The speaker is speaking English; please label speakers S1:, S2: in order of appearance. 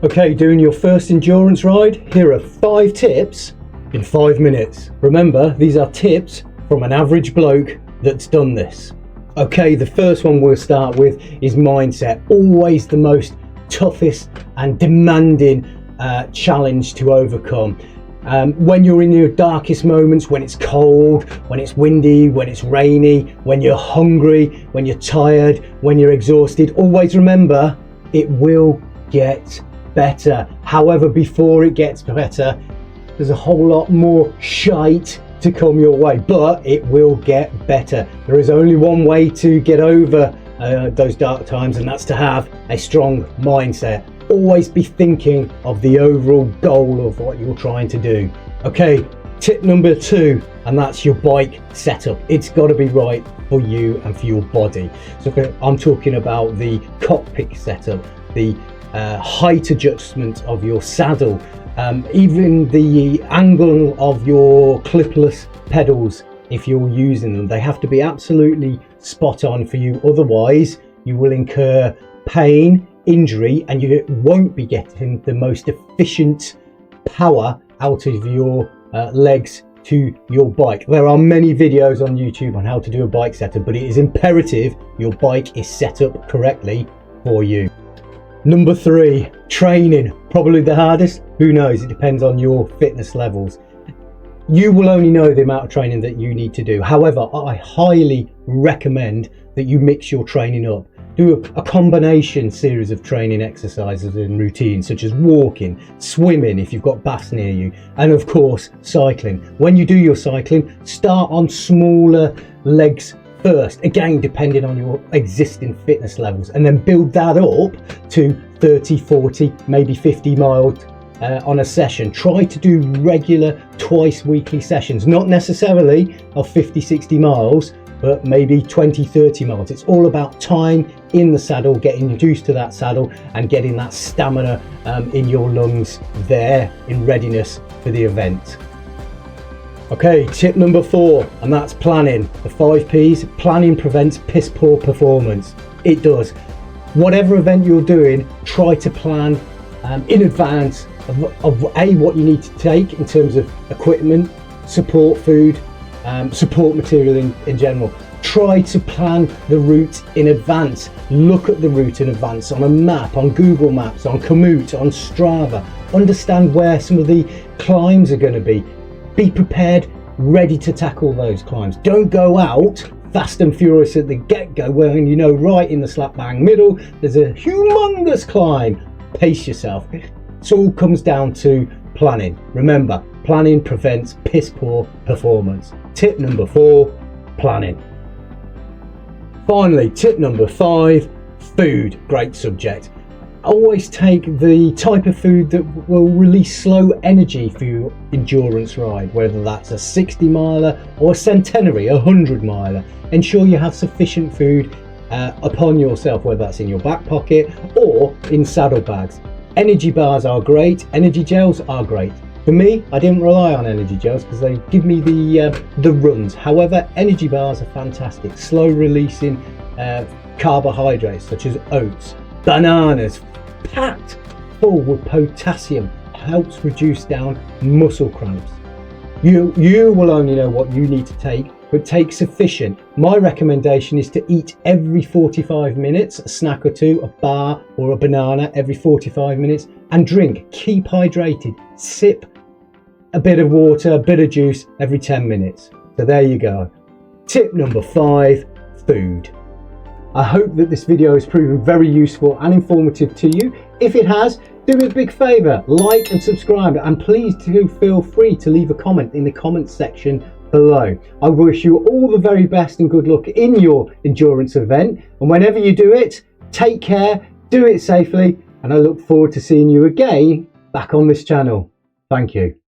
S1: Okay, doing your first endurance ride, here are 5 tips in 5 minutes. Remember, these are tips from an average bloke that's done this. Okay, the first one we'll start with is mindset. Always the most toughest and demanding challenge to overcome. When you're in your darkest moments, when it's cold, when it's windy, when it's rainy, when you're hungry, when you're tired, when you're exhausted, always remember it will get better. However, before it gets better, there's a whole lot more shite to come your way, but it will get better. There is only one way to get over those dark times, and that's to have a strong mindset. Always be thinking of the overall goal of what you're trying to do. Okay, tip number 2, and that's your bike setup. It's got to be right for you and for your body. So I'm talking about the cockpit setup, the height adjustment of your saddle, even the angle of your clipless pedals. If you're using them, they have to be absolutely spot on for you, otherwise you will incur pain, injury, and you won't be getting the most efficient power out of your legs to your bike. There are many videos on YouTube on how to do a bike setup, but it is imperative your bike is set up correctly for you. Number 3, training. Probably the hardest. Who knows? It depends on your fitness levels. You will only know the amount of training that you need to do. However, I highly recommend that you mix your training up. Do a combination series of training exercises and routines, such as walking, swimming if you've got baths near you, and of course cycling. When you do your cycling, start on smaller legs first, again depending on your existing fitness levels, and then build that up to 30, 40, maybe 50 miles on a session. Try to do regular twice weekly sessions, not necessarily of 50, 60 miles, but maybe 20, 30 miles. It's all about time in the saddle, getting used to that saddle and getting that stamina in your lungs there in readiness for the event. Okay, tip number 4, and that's planning. The 5 P's. Planning prevents piss poor performance. It does. Whatever event you're doing, try to plan in advance of what you need to take in terms of equipment, support food, support material in general. Try to plan the route in advance. Look at the route in advance on a map, on Google Maps, on Komoot, on Strava. Understand where some of the climbs are going to be. Be prepared, ready to tackle those climbs. Don't go out fast and furious at the get-go when you know right in the slap bang middle there's a humongous climb. Pace yourself. It all comes down to planning. Remember, planning prevents piss poor performance. Tip number 4, planning. Finally, tip number 5, food. Great subject. Always take the type of food that will release slow energy for your endurance ride, whether that's a 60 miler or a centenary, a 100 miler. Ensure you have sufficient food upon yourself, whether that's in your back pocket or in saddlebags. Energy bars are great, energy gels are great. For me, I didn't rely on energy gels because they give me the runs. However, energy bars are fantastic. Slow releasing carbohydrates such as oats, bananas, packed full with potassium, helps reduce down muscle cramps. You will only know what you need to take, but take sufficient. My recommendation is to eat every 45 minutes, a snack or two, a bar or a banana every 45 minutes, and drink. Keep hydrated. Sip a bit of water, a bit of juice every 10 minutes. So there you go. Tip number 5, food. I hope that this video has proven very useful and informative to you. If it has, do me a big favour, like and subscribe, and please do feel free to leave a comment in the comments section below. I wish you all the very best and good luck in your endurance event, and whenever you do it, take care, do it safely, and I look forward to seeing you again back on this channel. Thank you.